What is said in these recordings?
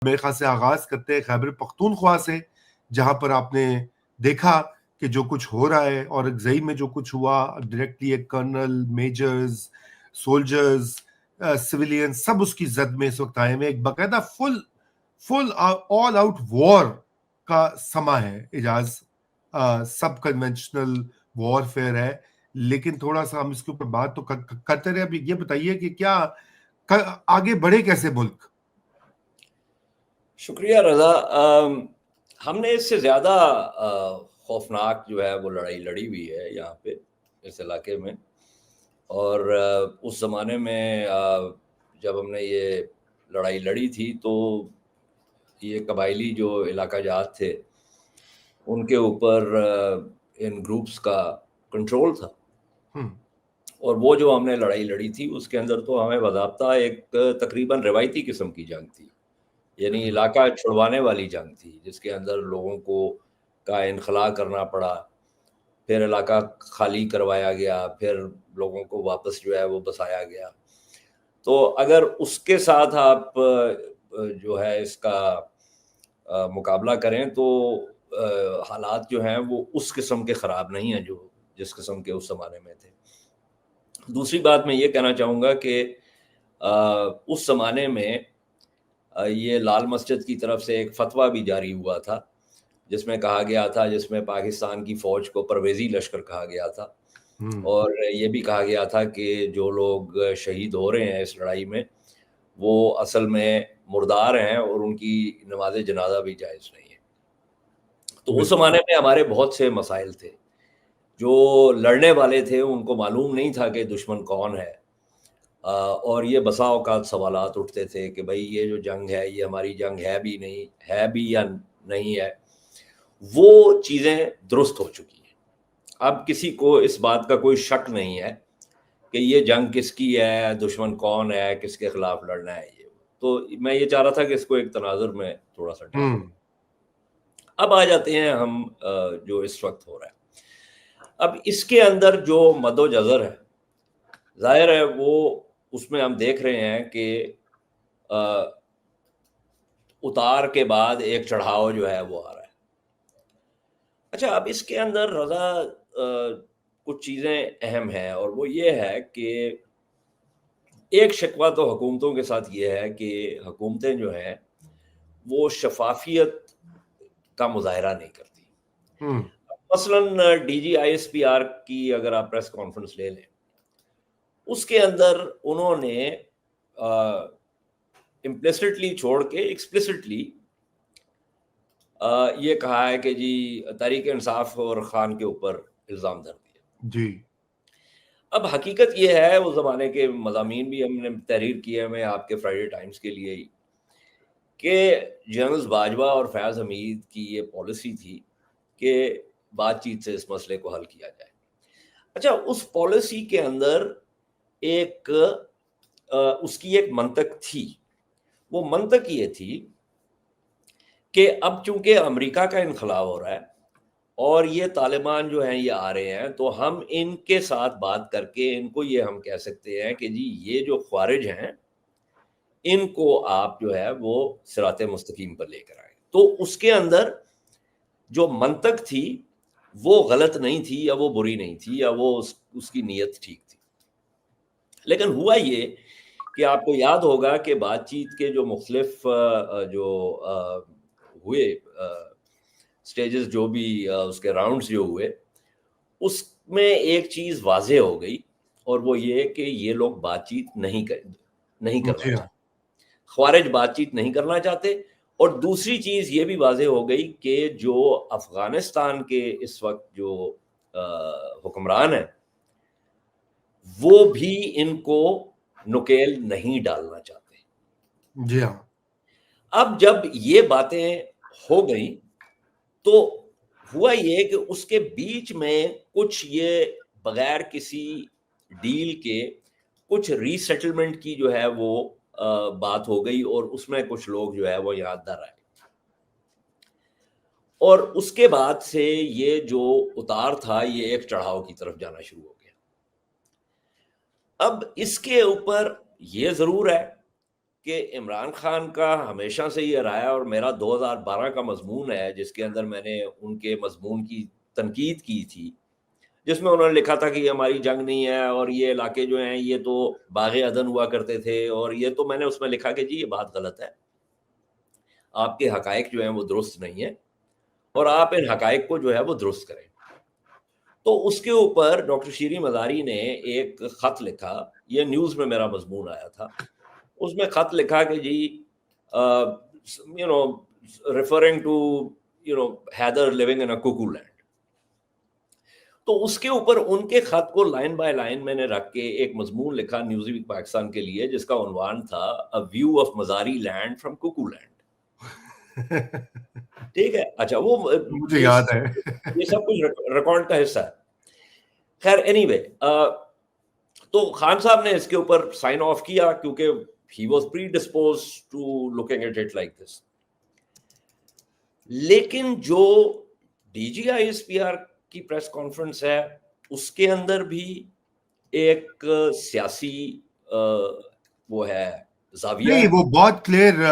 میرے خیال سے آغاز کرتے ہیں خیبر پختونخوا سے، جہاں پر آپ نے دیکھا کہ جو کچھ ہو رہا ہے، اور اگزئی میں جو کچھ ہوا ڈائریکٹلی ایک کرنل، میجرز، سولجرز، سویلین سب اس کی زد میں اس وقت آئے ہوئے، ایک باقاعدہ فل آل آؤٹ وار کا سما ہے اعجاز، سب کنونشنل وار فیئر ہے. لیکن تھوڑا سا ہم اس کے اوپر بات تو کرتے رہے. ابھی یہ بتائیے کہ کیا آگے بڑھے کیسے ملک؟ شکریہ رضا. ہم نے اس سے زیادہ خوفناک جو ہے وہ لڑائی لڑی ہوئی ہے یہاں پہ اس علاقے میں، اور اس زمانے میں جب ہم نے یہ لڑائی لڑی تھی تو یہ قبائلی جو علاقہ جات تھے ان کے اوپر ان گروپس کا کنٹرول تھا، اور وہ جو ہم نے لڑائی لڑی تھی اس کے اندر تو ہمیں باضابطہ ایک تقریباً روایتی قسم کی جنگ تھی، یعنی علاقہ چھڑوانے والی جنگ تھی، جس کے اندر لوگوں کو کا انخلا کرنا پڑا، پھر علاقہ خالی کروایا گیا، پھر لوگوں کو واپس جو ہے وہ بسایا گیا. تو اگر اس کے ساتھ آپ جو ہے اس کا مقابلہ کریں تو حالات جو ہیں وہ اس قسم کے خراب نہیں ہیں جو جس قسم کے اس زمانے میں تھے. دوسری بات میں یہ کہنا چاہوں گا کہ اس زمانے میں یہ لال مسجد کی طرف سے ایک فتویٰ بھی جاری ہوا تھا، جس میں کہا گیا تھا، جس میں پاکستان کی فوج کو پرویزی لشکر کہا گیا تھا، اور یہ بھی کہا گیا تھا کہ جو لوگ شہید ہو رہے ہیں اس لڑائی میں وہ اصل میں مردار ہیں اور ان کی نماز جنازہ بھی جائز نہیں ہے. تو اس زمانے میں ہمارے بہت سے مسائل تھے. جو لڑنے والے تھے ان کو معلوم نہیں تھا کہ دشمن کون ہے، اور یہ بسا اوقات سوالات اٹھتے تھے کہ بھئی یہ جو جنگ ہے یہ ہماری جنگ ہے بھی یا نہیں ہے. وہ چیزیں درست ہو چکی ہیں. اب کسی کو اس بات کا کوئی شک نہیں ہے کہ یہ جنگ کس کی ہے، دشمن کون ہے، کس کے خلاف لڑنا ہے. تو میں یہ چاہ رہا تھا کہ اس کو ایک تناظر میں تھوڑا سا ڈالیں. اب آ جاتے ہیں ہم جو اس وقت ہو رہا ہے. اب اس کے اندر جو مد و جزر ہے، ظاہر ہے وہ اس میں ہم دیکھ رہے ہیں کہ اتار کے بعد ایک چڑھاؤ جو ہے وہ آ رہا ہے. اچھا، اب اس کے اندر رضا کچھ چیزیں اہم ہیں، اور وہ یہ ہے کہ ایک شکوہ تو حکومتوں کے ساتھ یہ ہے کہ حکومتیں جو ہیں وہ شفافیت کا مظاہرہ نہیں کرتی. مثلاً D G I S P R کی اگر آپ پریس کانفرنس لے لیں، اس کے اندر انہوں نے امپلیسٹلی چھوڑ کے ایکسپلیسٹلی یہ کہا ہے کہ جی تحریک انصاف اور خان کے اوپر الزام دھر دیا. جی. اب حقیقت یہ ہے، اس زمانے کے مضامین بھی ہم نے تحریر کیے میں آپ کے فرائیڈے ٹائمز کے لیے ہی، کہ جنرل باجوہ اور فیاض حمید کی یہ پالیسی تھی کہ بات چیت سے اس مسئلے کو حل کیا جائے. اچھا، اس پالیسی کے اندر اس کی ایک منطق تھی. وہ منطق یہ تھی کہ اب چونکہ امریکہ کا انخلا ہو رہا ہے اور یہ طالبان جو ہیں یہ آ رہے ہیں، تو ہم ان کے ساتھ بات کر کے ان کو یہ ہم کہہ سکتے ہیں کہ جی یہ جو خوارج ہیں ان کو آپ جو ہے وہ صراط مستقیم پر لے کر آئیں. تو اس کے اندر جو منطق تھی وہ غلط نہیں تھی، یا وہ بری نہیں تھی، یا وہ اس کی نیت ٹھیک تھی. لیکن ہوا یہ کہ آپ کو یاد ہوگا کہ بات چیت کے جو مختلف جو ہوئے سٹیجز، جو بھی اس کے راؤنڈز جو ہوئے، اس میں ایک چیز واضح ہو گئی، اور وہ یہ کہ یہ لوگ بات چیت نہیں کرنا چاہتے، خوارج بات چیت نہیں کرنا چاہتے. اور دوسری چیز یہ بھی واضح ہو گئی کہ جو افغانستان کے اس وقت جو حکمران ہیں وہ بھی ان کو نکیل نہیں ڈالنا چاہتے. جی ہاں. اب جب یہ باتیں ہو گئیں تو ہوا یہ کہ اس کے بیچ میں کچھ یہ بغیر کسی ڈیل کے کچھ ری سیٹلمنٹ کی جو ہے وہ بات ہو گئی، اور اس میں کچھ لوگ جو ہے وہ یاد در آئے. اور اس کے بعد سے یہ جو اتار تھا یہ ایک چڑھاؤ کی طرف جانا شروع ہو گیا. اب اس کے اوپر یہ ضرور ہے کہ عمران خان کا ہمیشہ سے یہ رہا ہے، اور میرا 2012 کا مضمون ہے جس کے اندر میں نے ان کے مضمون کی تنقید کی تھی، جس میں انہوں نے لکھا تھا کہ یہ ہماری جنگ نہیں ہے اور یہ علاقے جو ہیں یہ تو باغ عدن ہوا کرتے تھے، اور یہ تو میں نے اس میں لکھا کہ جی یہ بات غلط ہے، آپ کے حقائق جو ہیں وہ درست نہیں ہیں اور آپ ان حقائق کو جو ہے وہ درست کریں۔ تو اس کے اوپر ڈاکٹر شیریں مزاری نے ایک خط لکھا، یہ نیوز میں میرا مضمون آیا تھا، اس میں خط لکھا کہ جی you know referring to Haider living in a cuckoo land. تو اس کے اوپر ان کے خط کو لائن بائی لائن میں نے رکھ کے ایک مضمون لکھا نیوز ویک پاکستان کے لیے، جس کا عنوان تھا a view of Mazari land from cuckoo land. ٹھیک ہے، اچھا وہ مجھے یاد ہے یہ سب کچھ ریکارڈ کا حصہ ہے۔ خیر اینی وے، تو خان صاحب نے اس کے اوپر سائن آف کیا کیونکہ he was predisposed to looking at it like this۔ لیکن جو D G I S P R کی پریس کانفرنس ہے اس کے اندر بھی ایک سیاسی وہ ہے زاویہ نہیں، ہے۔ وہ بہت کلیئر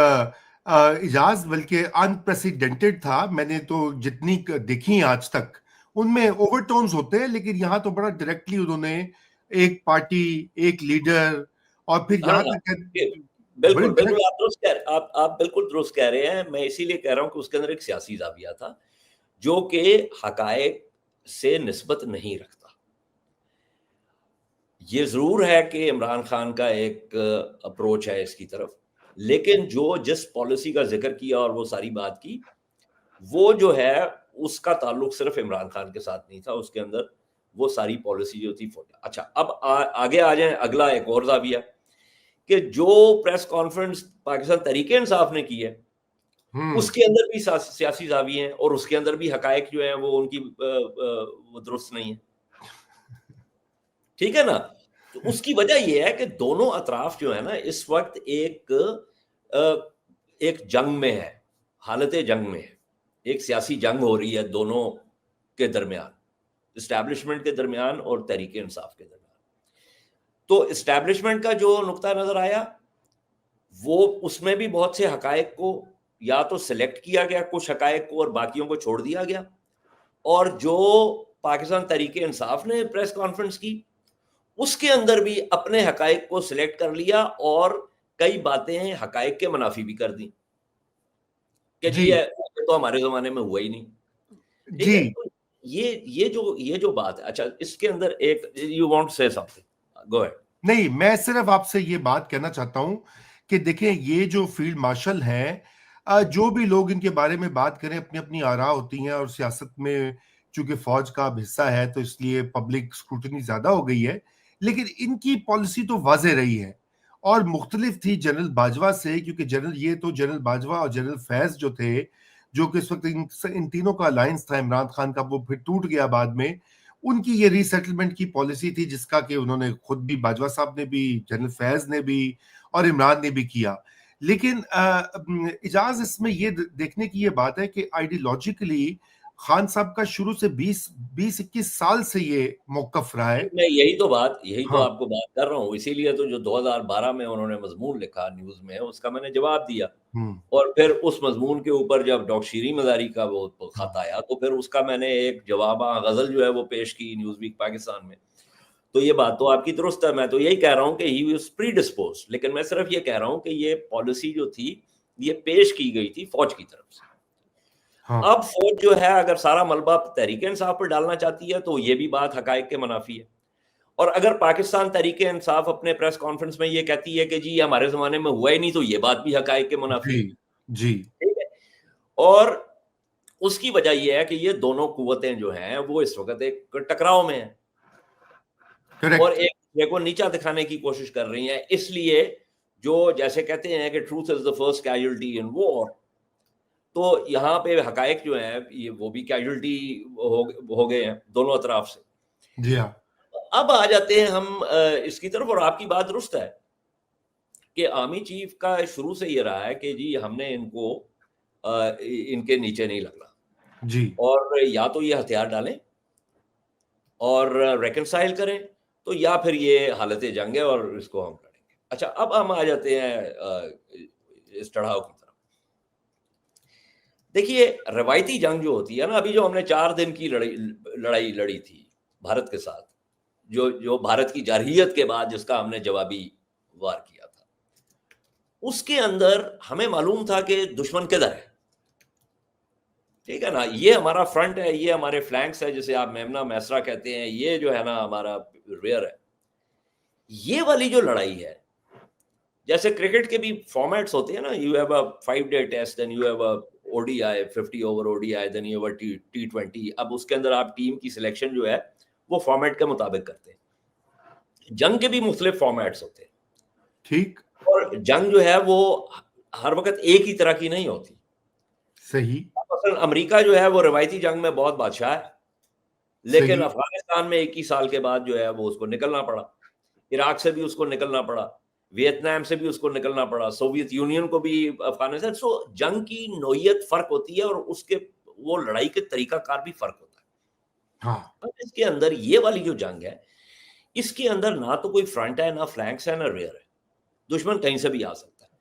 اجاز، بلکہ انپریسیڈنٹڈ تھا۔ میں نے تو جتنی دیکھی آج تک ان میں اوور ٹونز ہوتے ہیں، لیکن یہاں تو بڑا ڈائریکٹلی انہوں نے ایک پارٹی، ایک لیڈر، اور پھر ہاں یہاں تک بڑی بالکل بالکل، آپ درست کہہ رہے، آپ بالکل درست کہہ رہے ہیں۔ میں اسی لیے کہہ رہا ہوں کہ اس کے اندر ایک سیاسی زاویہ تھا جو کہ حقائق سے نسبت نہیں رکھتا۔ یہ ضرور ہے کہ عمران خان کا ایک اپروچ ہے اس کی طرف، لیکن جو جس پالیسی کا ذکر کیا اور وہ ساری بات کی، وہ جو ہے اس کا تعلق صرف عمران خان کے ساتھ نہیں تھا، اس کے اندر وہ ساری پالیسی جو تھی۔ اچھا اب آگے آ جائیں، اگلا ایک اور زاویہ کہ جو پریس کانفرنس پاکستان تحریک انصاف نے کی ہے اس کے اندر بھی سیاسی زاویے ہیں، اور اس کے اندر بھی حقائق جو ہیں وہ ان کی وہ درست نہیں ہے۔ ٹھیک ہے نا؟ تو اس کی وجہ یہ ہے کہ دونوں اطراف جو ہے نا اس وقت ایک جنگ میں ہے، حالت جنگ میں ہے، ایک سیاسی جنگ ہو رہی ہے دونوں کے درمیان، اسٹیبلشمنٹ کے درمیان اور تحریک انصاف کے درمیان۔ تو اسٹیبلشمنٹ کا جو نقطہ نظر آیا وہ اس میں بھی بہت سے حقائق کو یا تو سلیکٹ کیا گیا، کچھ حقائق کو، اور باقیوں کو چھوڑ دیا گیا، اور جو پاکستان تحریک انصاف نے پریس کانفرنس کی اس کے اندر بھی اپنے حقائق کو سلیکٹ کر لیا اور کئی باتیں حقائق کے منافی بھی کر دی کہ جی یہ تو ہمارے زمانے میں ہوا ہی نہیں۔ ٹھیک ہے، تو یہ جو بات ہے، اچھا اس کے اندر ایک یو وانٹ سے سم تھنگ، گو اہیڈ۔ نہیں، میں صرف آپ سے یہ بات کہنا چاہتا ہوں کہ دیکھیں یہ جو فیلڈ مارشل ہیں، جو بھی لوگ ان کے بارے میں بات کریں اپنی اپنی آراء ہوتی ہیں، اور سیاست میں چونکہ فوج کا اب حصہ ہے تو اس لیے پبلک اسکروٹنی زیادہ ہو گئی ہے، لیکن ان کی پالیسی تو واضح رہی ہے اور مختلف تھی جنرل باجوہ سے، کیونکہ جنرل باجوہ اور جنرل فیض جو تھے، جو کہ اس وقت ان تینوں کا الائنس تھا عمران خان کا، وہ پھر ٹوٹ گیا بعد میں۔ ان کی یہ ری سیٹلمنٹ کی پالیسی تھی جس کا کہ انہوں نے خود بھی، باجوہ صاحب نے بھی، جنرل فیض نے بھی اور عمران نے بھی کیا۔ لیکن اجاز اس میں یہ دیکھنے کی یہ بات ہے کہ آئیڈیولوجیکلی خان صاحب کا شروع سے 20-21 سال سے یہ موقف رہا ہے۔ میں یہی تو آپ کو بات کر رہا ہوں، اسی لیے تو جو 2012 میں انہوں نے مضمون لکھا نیوز میں اس کا میں نے جواب دیا، اور پھر اس مضمون کے اوپر جب ڈاکٹر شیریں مزاری کا وہ خط آیا تو پھر اس کا میں نے ایک جوابہ غزل جو ہے وہ پیش کی نیوز ویک پاکستان میں۔ تو یہ بات تو آپ کی درست ہے، میں تو یہی کہہ رہا ہوں کہ ہی واز پری ڈسپوزڈ، لیکن میں صرف یہ کہہ رہا ہوں کہ یہ پالیسی جو تھی یہ پیش کی گئی تھی فوج کی طرف سے۔ اب فوج جو ہے اگر سارا ملبہ تحریک انصاف پر ڈالنا چاہتی ہے تو یہ بھی بات حقائق کے منافی ہے، اور اگر پاکستان تحریک انصاف اپنے پریس کانفرنس میں یہ کہتی ہے کہ جی ہمارے زمانے میں ہوا ہی نہیں تو یہ بات بھی حقائق کے منافی ہے۔ جی ٹھیک ہے، اور اس کی وجہ یہ ہے کہ یہ دونوں قوتیں جو ہیں وہ اس وقت ایک ٹکراؤ میں ہیں اور ایک دوسرے کو نیچا دکھانے کی کوشش کر رہی ہیں۔ اس لیے جو جیسے کہتے ہیں کہ truth is the first casualty in war, تو یہاں پہ حقائق جو ہیں وہ بھی کیجولٹی ہو گئے ہیں دونوں اطراف سے۔ جی ہاں، اب آ جاتے ہیں ہم اس کی طرف، اور آپ کی بات درست ہے کہ آرمی چیف کا شروع سے یہ رہا ہے کہ جی ہم نے ان کو ان کے نیچے نہیں لگنا، جی، اور یا تو یہ ہتھیار ڈالیں اور ریکنسائل کریں، تو یا پھر یہ حالت جنگ ہے اور اس کو ہم کریں گے۔ اچھا اب ہم آ جاتے ہیں اس چڑھاؤ کی طرف. دیکھیے روایتی جنگ جو ہوتی ہے نا, ابھی جو ہم نے 4 دن کی لڑائی لڑی تھی بھارت کے ساتھ, جو بھارت کی جارحیت کے بعد جس کا ہم نے جوابی وار کیا تھا, اس کے اندر ہمیں معلوم تھا کہ دشمن کدھر ہے. ٹھیک ہے نا, یہ ہمارا فرنٹ ہے, یہ ہمارے فلینکس ہے, جسے آپ میمنا میسرا کہتے ہیں, یہ جو ہے نا ہمارا ریئر ہے. یہ والی جو لڑائی ہے, جیسے کرکٹ کے بھی فارمیٹس ہوتے ہیں نا, you have a 5 day test, then you have a ODI 50 over ODI, then you have a T20. اب اس کے اندر آپ ٹیم کی سلیکشن جو ہے وہ فارمیٹ کے مطابق کرتے ہیں. جنگ کے بھی مختلف فارمیٹس ہوتے ہیں, ٹھیک, اور جنگ جو ہے وہ ہر وقت ایک ہی طرح کی نہیں ہوتی. صحیح, مثلا امریکہ جو ہے وہ روایتی جنگ میں بہت بادشاہ ہے, لیکن صحیح, افغانستان میں 21 سال کے بعد جو ہے وہ اس کو نکلنا پڑا, عراق سے بھی اس کو نکلنا پڑا, ویتنام سے بھی اس کو نکلنا پڑا, سوویت یونین کو بھی افغانستان. سو جنگ کی نوعیت فرق ہوتی ہے, اور اس کے وہ لڑائی کے طریقہ کار بھی فرق ہوتا ہے. ہاں, اب اس کے اندر یہ والی جو جنگ ہے, اس کے اندر نہ تو کوئی فرنٹ ہے, نہ فلینکس ہے, نہ ریئر ہے. دشمن کہیں سے بھی آ سکتا ہے.